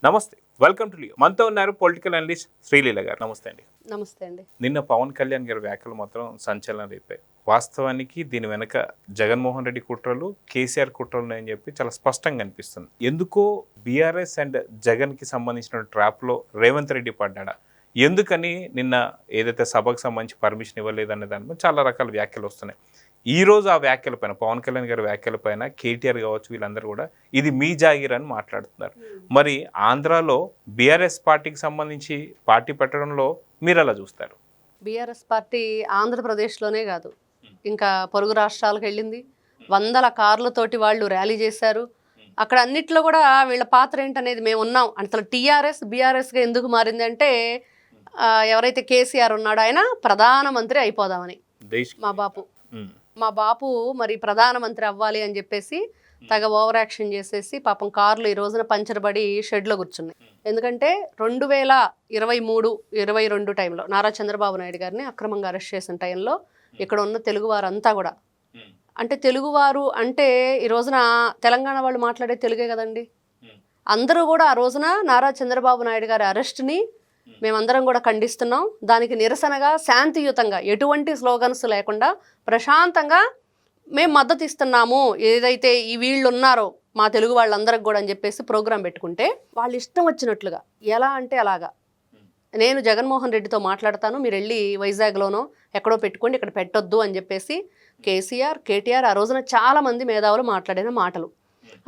నమస్తే, welcome to Leo. మనతో ఉన్నారు పొలిటికల్ అనలిస్ట్ శ్రీలీల గారు. నమస్తే అండి. నమస్తే అండి. నిన్న పవన్ కళ్యాణ్ గారి వ్యాఖ్యలు మాత్రం సంచలనం రేపాయి. వాస్తవానికి దీని వెనక జగన్మోహన్ రెడ్డి కుట్రలు, కేసీఆర్ కుట్రలు అని చెప్పి చాలా స్పష్టంగా అనిపిస్తుంది. ఎందుకో బీఆర్ఎస్ అండ్ జగన్కి సంబంధించిన ట్రాప్లో రేవంత్ రెడ్డి పడ్డాడా, ఎందుకని నిన్న ఏదైతే సభకు సంబంధించి పర్మిషన్ ఇవ్వలేదనే దాని మీద చాలా రకాల వ్యాఖ్యలు వస్తున్నాయి. ఈరోజు ఆ వ్యాఖ్యలపైన, పవన్ కళ్యాణ్ గారి వ్యాఖ్యలపైన కేటీఆర్ కావచ్చు, వీళ్ళందరూ కూడా ఇది మీ జాగీర్ అని మాట్లాడుతున్నారు. మరి ఆంధ్రాలో బీఆర్ఎస్ పార్టీకి సంబంధించి పార్టీ పెట్టడంలో మీరు ఎలా చూస్తారు? బీఆర్ఎస్ పార్టీ ఆంధ్రప్రదేశ్లోనే కాదు, ఇంకా పొరుగు రాష్ట్రాలకు వెళ్ళింది. వందల కార్లతోటి వాళ్ళు ర్యాలీ చేశారు. అక్కడ అన్నిట్లో కూడా వీళ్ళ పాత్ర ఏంటనేది మేము ఉన్నాం. అసలు టీఆర్ఎస్ బీఆర్ఎస్గా ఎందుకు మారింది అంటే, ఎవరైతే కేసీఆర్ ఉన్నాడో ఆయన ప్రధానమంత్రి అయిపోదామని మా బాపు మరి ప్రధానమంత్రి అవ్వాలి అని చెప్పేసి తగ ఓవర్ యాక్షన్ చేసేసి పాపం కార్లు ఈ రోజున పంచర్ పడి షెడ్లో కూర్చున్నాయి. ఎందుకంటే 2023-22 టైంలో నారా చంద్రబాబు నాయుడు గారిని అక్రమంగా అరెస్ట్ చేసిన టైంలో ఇక్కడ ఉన్న తెలుగువారంతా కూడా, అంటే తెలుగువారు అంటే ఈ రోజున తెలంగాణ వాళ్ళు మాట్లాడే తెలుగే కదండి. అందరూ కూడా ఆ రోజున నారా చంద్రబాబు నాయుడు గారి అరెస్ట్ని మేమందరం కూడా ఖండిస్తున్నాం. దానికి నిరసనగా శాంతియుతంగా ఎటువంటి స్లోగన్స్ లేకుండా ప్రశాంతంగా మేము మద్దతు ఇస్తున్నాము. ఏదైతే ఈ వీళ్ళు ఉన్నారో మా తెలుగు వాళ్ళందరికి కూడా అని చెప్పేసి ప్రోగ్రాం పెట్టుకుంటే వాళ్ళు ఇష్టం వచ్చినట్లుగా, ఎలా అంటే అలాగా, నేను జగన్మోహన్ రెడ్డితో మాట్లాడతాను, మీరు వెళ్ళి వైజాగ్లోనో ఎక్కడో పెట్టుకోండి, ఇక్కడ పెట్టొద్దు అని చెప్పేసి కేటీఆర్ ఆ రోజున చాలామంది మేధావులు మాట్లాడిన మాటలు.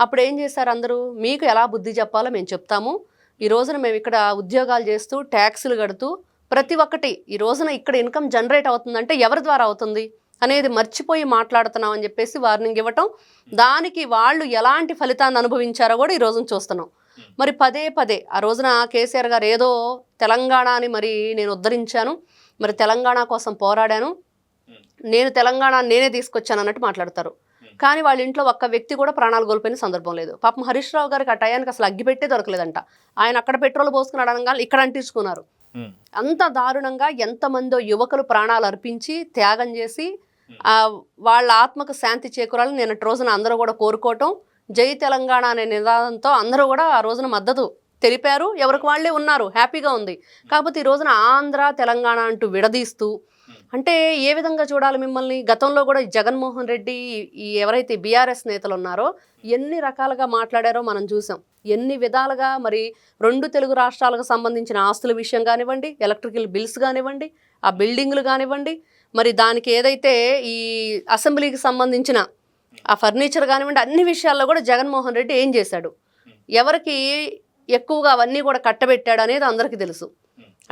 అప్పుడు ఏం చేశారు అందరూ, మీకు ఎలా బుద్ధి చెప్పాలో మేము చెప్తాము. ఈ రోజున మేము ఇక్కడ ఉద్యోగాలు చేస్తూ ట్యాక్సులు కడుతూ ప్రతి ఒక్కటి ఈ రోజున ఇక్కడ ఇన్కమ్ జనరేట్ అవుతుందంటే ఎవరి ద్వారా అవుతుంది అనేది మర్చిపోయి మాట్లాడుతున్నాం అని చెప్పేసి వార్నింగ్ ఇవ్వటం. దానికి వాళ్ళు ఎలాంటి ఫలితాన్ని అనుభవించారో కూడా ఈ రోజున చూస్తున్నాం. మరి పదే ఆ రోజున కేసీఆర్ గారు ఏదో తెలంగాణని మరి నేను ఉద్ధరించాను, మరి తెలంగాణ కోసం పోరాడాను, నేను తెలంగాణ నేనే తీసుకొచ్చాను అన్నట్టు మాట్లాడతారు. కానీ వాళ్ళ ఇంట్లో ఒక్క వ్యక్తి కూడా ప్రాణాలు కోల్పోయిన సందర్భం లేదు. పాపం హరీష్ రావు గారికి ఆ టయానికి అసలు అగ్గిపెట్టే దొరకలేదంట. ఆయన అక్కడ పెట్రోల్ పోసుకున్నాడు అనగా ఇక్కడ అంటించుకున్నారు. అంత దారుణంగా ఎంతమందో యువకులు ప్రాణాలు అర్పించి త్యాగం చేసి వాళ్ళ ఆత్మకు శాంతి చేకూరాలని నిన్నటి రోజున అందరూ కూడా కోరుకోవటం, జై తెలంగాణ అనే నినాదంతో అందరూ కూడా ఆ రోజున మద్దతు తెలిపారు. ఎవరికి వాళ్ళే ఉన్నారు, హ్యాపీగా ఉంది. కాకపోతే ఈ రోజున ఆంధ్ర తెలంగాణ అంటూ విడదీస్తూ, అంటే ఏ విధంగా చూడాలి మిమ్మల్ని? గతంలో కూడా జగన్మోహన్ రెడ్డి ఈ ఎవరైతే బీఆర్ఎస్ నేతలు ఉన్నారో ఎన్ని రకాలుగా మాట్లాడారో మనం చూసాం. ఎన్ని విధాలుగా మరి 2 తెలుగు రాష్ట్రాలకు సంబంధించిన ఆస్తుల విషయం కానివ్వండి, ఎలక్ట్రికల్ బిల్స్ కానివ్వండి, ఆ బిల్డింగ్లు కానివ్వండి, మరి దానికి ఏదైతే ఈ అసెంబ్లీకి సంబంధించిన ఆ ఫర్నిచర్ కానివ్వండి, అన్ని విషయాల్లో కూడా జగన్మోహన్ రెడ్డి ఏం చేశాడు, ఎవరికి ఎక్కువగా అవన్నీ కూడా కట్టబెట్టాడు అనేది అందరికీ తెలుసు.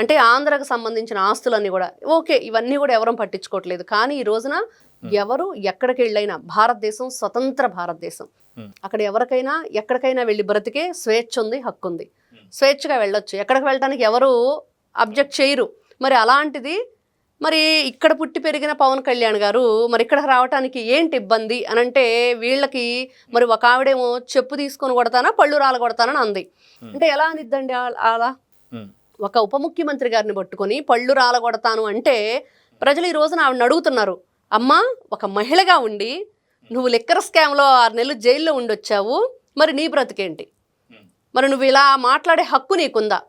అంటే ఆంధ్రకు సంబంధించిన ఆస్తులన్నీ కూడా ఓకే, ఇవన్నీ కూడా ఎవరూ పట్టించుకోవట్లేదు. కానీ ఈ రోజున ఎవరు ఎక్కడికి వెళ్ళైనా, భారతదేశం స్వతంత్ర భారతదేశం, అక్కడ ఎవరికైనా ఎక్కడికైనా వెళ్ళి బ్రతికే స్వేచ్ఛ ఉంది, హక్కు ఉంది, స్వేచ్ఛగా వెళ్ళొచ్చు, ఎక్కడికి వెళ్ళడానికి ఎవరు అబ్జెక్ట్ చేయరు. మరి అలాంటిది మరి ఇక్కడ పుట్టి పెరిగిన పవన్ కళ్యాణ్ గారు మరి ఇక్కడికి రావడానికి ఏంటి ఇబ్బంది అని అంటే, వీళ్ళకి మరి ఒక ఆవిడేమో చెప్పు తీసుకొని కొడతానా పళ్ళు రాల కొడతానని అంది. అంటే ఎలా అనిద్దండి అలా? ఒక ఉప ముఖ్యమంత్రి గారిని పట్టుకొని పళ్ళు రాలగొడతాను అంటే ప్రజలు ఈ రోజున ఆవిడని అడుగుతున్నారు, అమ్మా ఒక మహిళగా ఉండి నువ్వు లిక్కర్ స్కామ్లో 6 నెలలు జైల్లో ఉండొచ్చావు, మరి నీ బ్రతికేంటి? మరి నువ్వు ఇలా మాట్లాడే హక్కు నీకుందా?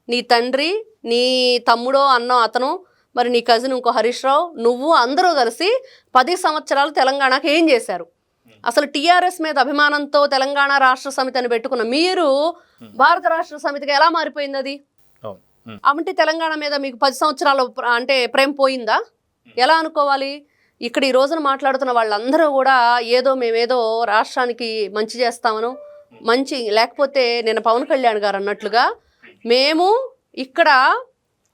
నీ తండ్రి, నీ తమ్ముడో అన్నో అతను, మరి నీ కజిన్ ఇంకో హరీష్ రావు, నువ్వు అందరూ కలిసి 10 సంవత్సరాలు తెలంగాణకి ఏం చేశారు? అసలు టీఆర్ఎస్ మీద అభిమానంతో తెలంగాణ రాష్ట్ర సమితి అని పెట్టుకున్న మీరు భారత రాష్ట్ర సమితిగా ఎలా మారిపోయింది అది? అంటే తెలంగాణ మీద మీకు 10 సంవత్సరాలు అంటే ప్రేమ పోయిందా? ఎలా అనుకోవాలి? ఇక్కడ ఈ రోజున మాట్లాడుతున్న వాళ్ళందరూ కూడా ఏదో మేమేదో రాష్ట్రానికి మంచి చేస్తామను, మంచి లేకపోతే నేను పవన్ కళ్యాణ్ గారు అన్నట్లుగా మేము ఇక్కడ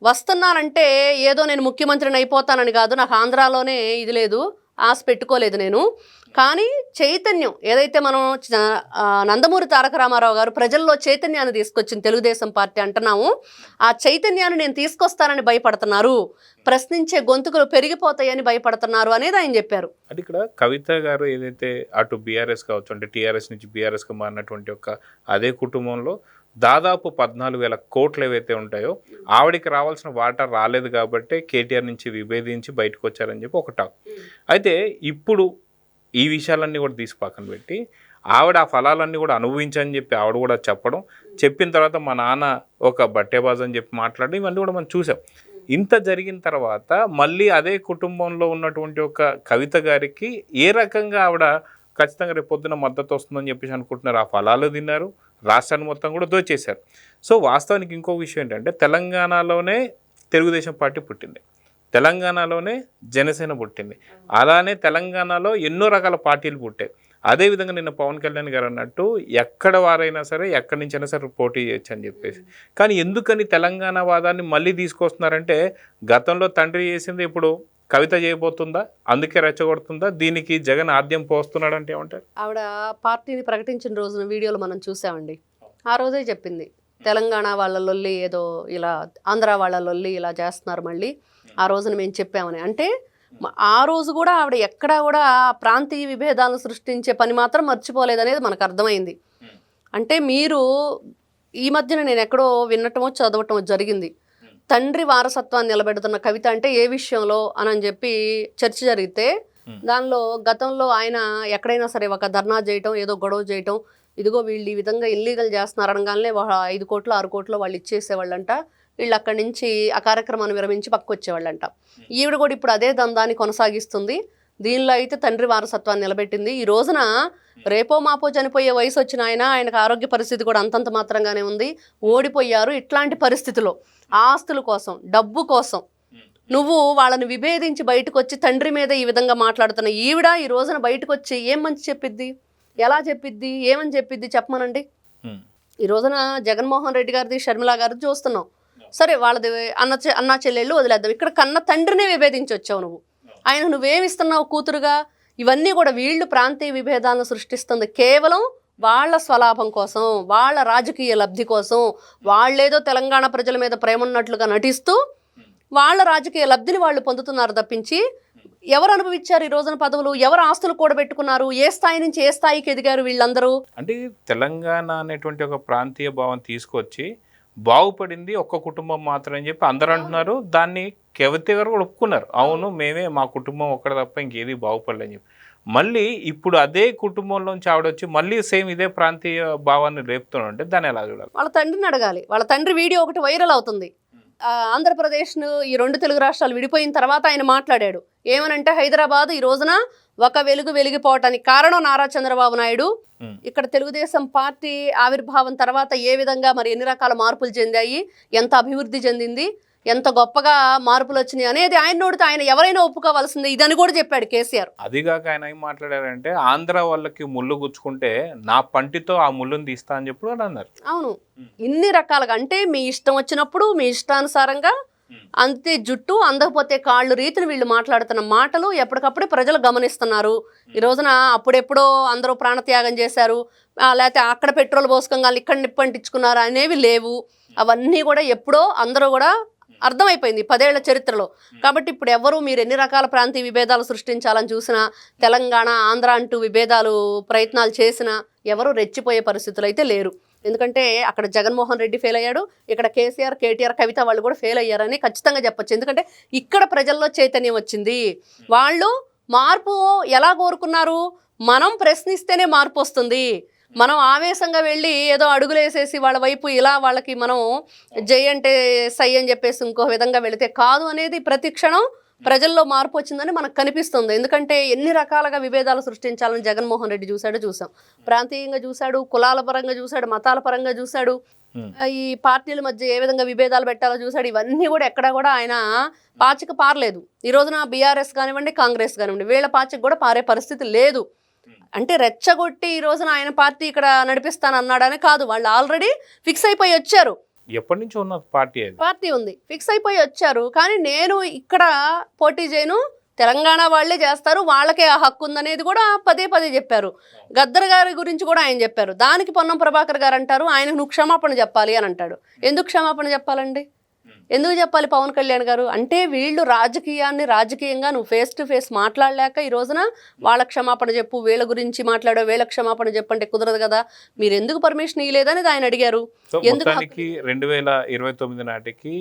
వస్తున్నానంటే ఏదో నేను ముఖ్యమంత్రిని అయిపోతానని కాదు, నాకు ఆంధ్రాలోనే ఇది లేదు, ఆశ పెట్టుకోలేదు నేను. కానీ చైతన్యం ఏదైతే మనం నందమూరి తారక రామారావు గారు ప్రజల్లో చైతన్యాన్ని తీసుకొచ్చింది తెలుగుదేశం పార్టీ అంటున్నాము, ఆ చైతన్యాన్ని నేను తీసుకొస్తానని భయపడుతున్నారు, ప్రశ్నించే గొంతుకులు పెరిగిపోతాయని భయపడుతున్నారు అనేది ఆయన చెప్పారు. అంటే ఇక్కడ కవిత గారు ఏదైతే అటు బీఆర్ఎస్ కావచ్చు, అంటే టీఆర్ఎస్ నుంచి బీఆర్ఎస్గా మారినటువంటి ఒక అదే కుటుంబంలో దాదాపు 14,000 కోట్లు ఏవైతే ఉంటాయో ఆవిడికి రావాల్సిన వాటా రాలేదు కాబట్టి కేటీఆర్ నుంచి విభేదించి బయటకు వచ్చారని చెప్పి ఒక టాక్. అయితే ఇప్పుడు ఈ విషయాలన్నీ కూడా తీసి పక్కన పెట్టి ఆవిడ ఆ ఫలాలన్నీ కూడా అనుభవించని చెప్పి ఆవిడ కూడా చెప్పిన తర్వాత మా నాన్న ఒక బట్టేబాజ్ అని చెప్పి మాట్లాడి ఇవన్నీ కూడా మనం చూసాం. ఇంత జరిగిన తర్వాత మళ్ళీ అదే కుటుంబంలో ఉన్నటువంటి ఒక కవిత గారికి ఏ రకంగా ఆవిడ ఖచ్చితంగా రేపు పొద్దున మద్దతు వస్తుందని చెప్పేసి అనుకుంటున్నారు. ఆ ఫలాలు తిన్నారు, రాష్ట్రాన్ని మొత్తం కూడా దోచేశారు. సో వాస్తవానికి ఇంకో విషయం ఏంటంటే తెలంగాణలోనే తెలుగుదేశం పార్టీ పుట్టింది, తెలంగాణలోనే జనసేన పుట్టింది, అలానే తెలంగాణలో ఎన్నో రకాల పార్టీలు పుట్టాయి. అదేవిధంగా నిన్న పవన్ కళ్యాణ్ గారు అన్నట్టు ఎక్కడ వారైనా సరే ఎక్కడి నుంచైనా సరే పోటీ చేయొచ్చు అని చెప్పేసి. కానీ ఎందుకని తెలంగాణ వాదాన్ని మళ్ళీ తీసుకొస్తున్నారంటే గతంలో తండ్రి చేసింది ఇప్పుడు కవిత చేయబోతుందా, అందుకే రెచ్చగొడుతుందా, దీనికి జగన్ ఆద్యం పోస్తున్నాడు అంటే ఏమంటారు? ఆవిడ పార్టీని ప్రకటించిన రోజున వీడియోలు మనం చూసామండి. ఆ రోజే చెప్పింది తెలంగాణ వాళ్ళ లొల్లి ఏదో ఇలా, ఆంధ్ర వాళ్ళ లొల్లి ఇలా చేస్తున్నారు మళ్ళీ, ఆ రోజున మేము చెప్పామని. అంటే ఆ రోజు కూడా ఆవిడ ఎక్కడా కూడా ప్రాంతీయ విభేదాలను సృష్టించే పని మాత్రం మర్చిపోలేదనేది మనకు అర్థమైంది. అంటే మీరు ఈ మధ్యన నేను ఎక్కడో వినటమో చదవటమో జరిగింది, తండ్రి వారసత్వాన్ని నిలబెడుతున్న కవిత అంటే ఏ విషయంలో అని చెప్పి చర్చ జరిగితే దానిలో గతంలో ఆయన ఎక్కడైనా సరే ఒక ధర్నా చేయటం, ఏదో గొడవ చేయటం, ఇదిగో వీళ్ళు ఈ విధంగా ఇల్లీగల్ చేస్తున్నారు అనగానే 5 కోట్లు 6 కోట్లు వాళ్ళు ఇచ్చేసేవాళ్ళంట, వీళ్ళు అక్కడి నుంచి ఆ కార్యక్రమాన్ని విరమించి పక్కకు వచ్చేవాళ్ళంట. ఈవిడ కూడా ఇప్పుడు అదే దందాన్ని కొనసాగిస్తుంది. దీనిలో అయితే తండ్రి వారసత్వాన్ని నిలబెట్టింది. ఈ రోజున రేపో మాపో చనిపోయే వయసు వచ్చిన ఆయనకు ఆరోగ్య పరిస్థితి కూడా అంతంత మాత్రంగానే ఉంది, ఓడిపోయారు. ఇట్లాంటి పరిస్థితిలో ఆస్తుల కోసం, డబ్బు కోసం నువ్వు వాళ్ళని విభేదించి బయటకు వచ్చి తండ్రి మీద ఈ విధంగా మాట్లాడుతున్న ఈవిడ ఈ రోజున బయటకు వచ్చి ఏం మంచి చెప్పిద్ది, ఎలా చెప్పిద్ది, ఏమని చెప్పిద్ది చెప్పమనండి. ఈ రోజున జగన్మోహన్ రెడ్డి గారిది, షర్మిల గారిది చూస్తున్నాం. సరే వాళ్ళది అన్నా చెల్లెళ్ళు వదిలేద్దాం, ఇక్కడ కన్న తండ్రినే విభేదించి వచ్చావు నువ్వు. ఆయన నువ్వేమిస్తున్నావు కూతురుగా? ఇవన్నీ కూడా వీళ్ళు ప్రాంతీయ విభేదాలను సృష్టిస్తుంది కేవలం వాళ్ళ స్వలాభం కోసం, వాళ్ళ రాజకీయ లబ్ధి కోసం. వాళ్ళేదో తెలంగాణ ప్రజల మీద ప్రేమ ఉన్నట్లుగా నటిస్తూ వాళ్ళ రాజకీయ లబ్ధిని వాళ్ళు పొందుతున్నారు తప్పించి ఎవరు అనుభవించారు ఈ రోజున పదవులు, ఎవరు ఆస్తులు కూడబెట్టుకున్నారు, ఏ స్థాయి నుంచి ఏ స్థాయికి ఎదిగారు వీళ్ళందరూ? అంటే తెలంగాణ అనేటువంటి ఒక ప్రాంతీయ భావం తీసుకొచ్చి బాగుపడింది ఒక్క కుటుంబం మాత్రం అని చెప్పి అందరూ అంటున్నారు. దాన్ని కవిత గారు కూడా ఒప్పుకున్నారు, అవును మేమే, మా కుటుంబం ఒక్కడ తప్ప ఇంకేది బాగుపడలేని చెప్పి. మళ్ళీ ఇప్పుడు అదే కుటుంబంలోంచి ఆవిడొచ్చి మళ్ళీ సేమ్ ఇదే ప్రాంతీయ భావాన్ని రేపుతున్నారంటే దాన్ని ఎలా చూడాలి? వాళ్ళ తండ్రిని అడగాలి. వాళ్ళ తండ్రి వీడియో ఒకటి వైరల్ అవుతుంది. ఆంధ్రప్రదేశ్ను ఈ 2 తెలుగు రాష్ట్రాలు విడిపోయిన తర్వాత ఆయన మాట్లాడాడు ఏమనంటే, హైదరాబాద్ ఈ రోజున ఒక వెలుగు వెలిగిపోవటానికి కారణం నారా చంద్రబాబు నాయుడు. ఇక్కడ తెలుగుదేశం పార్టీ ఆవిర్భావం తర్వాత ఏ విధంగా మరి ఎన్ని రకాల మార్పులు చెందాయి, ఎంత అభివృద్ధి చెందింది, ఎంత గొప్పగా మార్పులు వచ్చినాయి అనేది ఆయన నోడితే ఆయన ఎవరైనా ఒప్పుకోవాల్సిందే, ఇదని కూడా చెప్పాడు కేసీఆర్. అదిగాక ఆయన ఏం మాట్లాడారంటే, ఆంధ్ర వాళ్ళకి ముళ్ళు గుచ్చుకుంటే నా పంటితో ఆ ముళ్ళుని తీస్తా అని చెప్పి అన్నారు. అవును, ఇన్ని రకాలుగా అంటే మీ ఇష్టం వచ్చినప్పుడు మీ ఇష్టానుసారంగా అంతే జుట్టు అందకపోతే కాళ్ళు రీతిని వీళ్ళు మాట్లాడుతున్న మాటలు ఎప్పటికప్పుడే ప్రజలు గమనిస్తున్నారు. ఈ రోజున అప్పుడెప్పుడో అందరూ ప్రాణత్యాగం చేశారు, లేకపోతే అక్కడ పెట్రోల్ పోసుకోగానే ఇక్కడ నిప్పంటించుకున్నారు అనేవి లేవు. అవన్నీ కూడా ఎప్పుడో అందరూ కూడా అర్థమైపోయింది 10 ఏళ్ల చరిత్రలో. కాబట్టి ఇప్పుడు ఎవరు మీరు ఎన్ని రకాల ప్రాంతీయ విభేదాలు సృష్టించాలని చూసినా, తెలంగాణ ఆంధ్ర అంటూ విభేదాలు ప్రయత్నాలు చేసినా ఎవరు రెచ్చిపోయే పరిస్థితులు అయితే లేరు. ఎందుకంటే అక్కడ జగన్మోహన్ రెడ్డి ఫెయిల్ అయ్యాడు, ఇక్కడ కేసీఆర్, కేటీఆర్, కవిత వాళ్ళు కూడా ఫెయిల్ అయ్యారని ఖచ్చితంగా చెప్పొచ్చు. ఎందుకంటే ఇక్కడ ప్రజల్లో చైతన్యం వచ్చింది. వాళ్ళు మార్పు ఎలా కోరుకున్నారు, మనం ప్రశ్నిస్తేనే మార్పు వస్తుంది. మనం ఆవేశంగా వెళ్ళి ఏదో అడుగులేసేసి వాళ్ళ వైపు ఇలా వాళ్ళకి మనం జై అంటే సై అని చెప్పేసి ఇంకో విధంగా వెళితే కాదు అనేది ప్రతి క్షణం ప్రజల్లో మార్పు వచ్చిందని మనకు కనిపిస్తుంది. ఎందుకంటే ఎన్ని రకాలుగా విభేదాలు సృష్టించాలని జగన్మోహన్ రెడ్డి చూసాం. ప్రాంతీయంగా చూశాడు, కులాల పరంగా చూశాడు, మతాల పరంగా చూశాడు, ఈ పార్టీల మధ్య ఏ విధంగా విభేదాలు పెట్టాలో చూశాడు. ఇవన్నీ కూడా ఎక్కడా కూడా ఆయన పాచిక పారలేదు. ఈ రోజున బీఆర్ఎస్ కానివ్వండి, కాంగ్రెస్ కానివ్వండి, వీళ్ళ పాచిక కూడా పారే పరిస్థితి లేదు. అంటే రెచ్చగొట్టి ఈ రోజున ఆయన పార్టీ ఇక్కడ నడిపిస్తానన్నాడని కాదు, వాళ్ళు ఆల్రెడీ ఫిక్స్ అయిపోయి వచ్చారు. ఎప్పటి నుంచి ఉన్న పార్టీ ఉంది, ఫిక్స్ అయిపోయి వచ్చారు. కానీ నేను ఇక్కడ పోటీ చేయను, తెలంగాణ వాళ్ళే చేస్తారు, వాళ్ళకే ఆ హక్కు ఉందనేది కూడా పదే చెప్పారు. గద్దర్ గారి గురించి కూడా ఆయన చెప్పారు. దానికి పొన్నం ప్రభాకర్ గారు అంటారు, ఆయనకు నువ్వు క్షమాపణ చెప్పాలి అని అంటాడు. ఎందుకు క్షమాపణ చెప్పాలండి? ఎందుకు చెప్పాలి పవన్ కళ్యాణ్ గారు? అంటే వీళ్ళు రాజకీయాన్ని రాజకీయంగా నువ్వు ఫేస్ టు ఫేస్ మాట్లాడలేక ఈ రోజున వాళ్ళ క్షమాపణ చెప్పు, వీళ్ళ గురించి మాట్లాడో, వీళ్ళ క్షమాపణ చెప్పంటే కుదరదు కదా, మీరు ఎందుకు పర్మిషన్ ఇవ్వలేదని ఆయన అడిగారు. సో మొత్తానికి 2029 నాటికి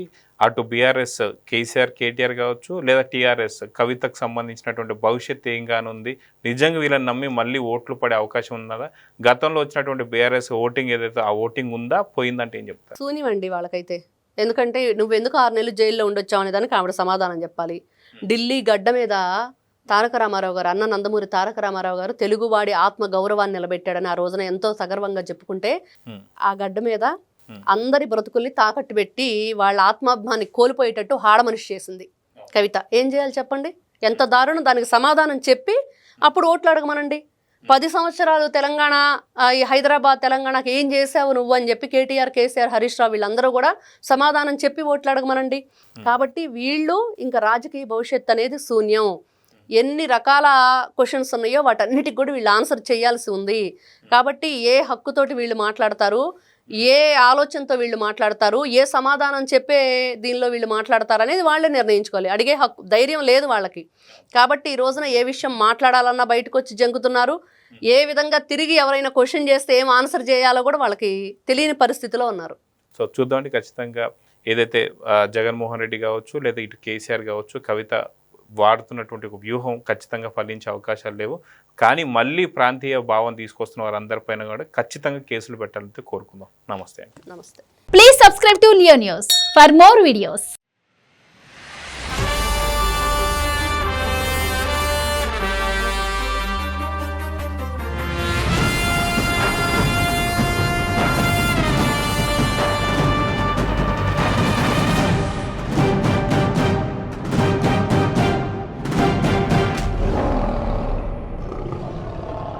అటు బీఆర్ఎస్ కేసీఆర్ కేటీఆర్ కావచ్చు, లేదా టీఆర్ఎస్ కవితకు సంబంధించినటువంటి భవిష్యత్తు ఏం కానుంది, నిజంగా వీళ్ళని నమ్మి మళ్ళీ ఓట్లు పడే అవకాశం ఉన్నదా? గతంలో వచ్చినటువంటి బీఆర్ఎస్ ఓటింగ్ ఏదైతే ఆ ఓటింగ్ ఉందా, పోయిందంటే ఏం చెప్తారు? శూన్యమండి వాళ్ళకైతే. ఎందుకంటే నువ్వెందుకు 6 నెలలు జైల్లో ఉండొచ్చావు అనే దానికి ఆవిడ సమాధానం చెప్పాలి. ఢిల్లీ గడ్డ మీద తారక రామారావు గారు, అన్న నందమూరి తారక రామారావు గారు తెలుగువాడి ఆత్మ గౌరవాన్ని నిలబెట్టాడని ఆ రోజున ఎంతో సగర్వంగా చెప్పుకుంటే, ఆ గడ్డ మీద అందరి బ్రతుకుల్ని తాకట్టు పెట్టి వాళ్ళ ఆత్మాభిమాన్ని కోల్పోయేటట్టు మనిషి చేసింది కవిత. ఏం చేయాలి చెప్పండి? ఎంత దారుణం. దానికి సమాధానం చెప్పి అప్పుడు ఓట్లు అడగమనండి. 10 సంవత్సరాలు తెలంగాణ, ఈ హైదరాబాద్ తెలంగాణకి ఏం చేసావు నువ్వు అని చెప్పి కేటీఆర్, కేసీఆర్, హరీష్ రావు వీళ్ళందరూ కూడా సమాధానం చెప్పి ఓట్లు అడగమనండి. కాబట్టి వీళ్ళు ఇంకా రాజకీయ భవిష్యత్తు అనేది శూన్యం. ఎన్ని రకాల క్వశ్చన్స్ ఉన్నాయో వాటన్నిటికి కూడా వీళ్ళు ఆన్సర్ చేయాల్సి ఉంది. కాబట్టి ఏ హక్కుతోటి వీళ్ళు మాట్లాడతారు, ఏ ఆలోచనతో వీళ్ళు మాట్లాడతారు, ఏ సమాధానం చెప్పే దీనిలో వీళ్ళు మాట్లాడతారు అనేది వాళ్ళే నిర్ణయించుకోవాలి. అడిగే హక్కు ధైర్యం లేదు వాళ్ళకి. కాబట్టి ఈ రోజున ఏ విషయం మాట్లాడాలన్నా బయటకు వచ్చి జంకుతున్నారు. ఏ విధంగా తిరిగి ఎవరైనా క్వశ్చన్ చేస్తే ఏం ఆన్సర్ చేయాలో కూడా వాళ్ళకి తెలియని పరిస్థితిలో ఉన్నారు. సో చూద్దామండి, ఖచ్చితంగా ఏదైతే జగన్మోహన్ రెడ్డి కావచ్చు, లేదా ఇటు కేసీఆర్ కావచ్చు, కవిత వాడుతున్నటువంటి ఒక వ్యూహం ఖచ్చితంగా ఫలించే అవకాశాలు లేవు. కానీ మళ్ళీ ప్రాంతీయ భావం తీసుకొస్తున్న వారందరిపైన కూడా ఖచ్చితంగా కేసులు పెట్టాలని కోరుకుందాం. నమస్తే. నమస్తే. Please subscribe to Leo News for more videos.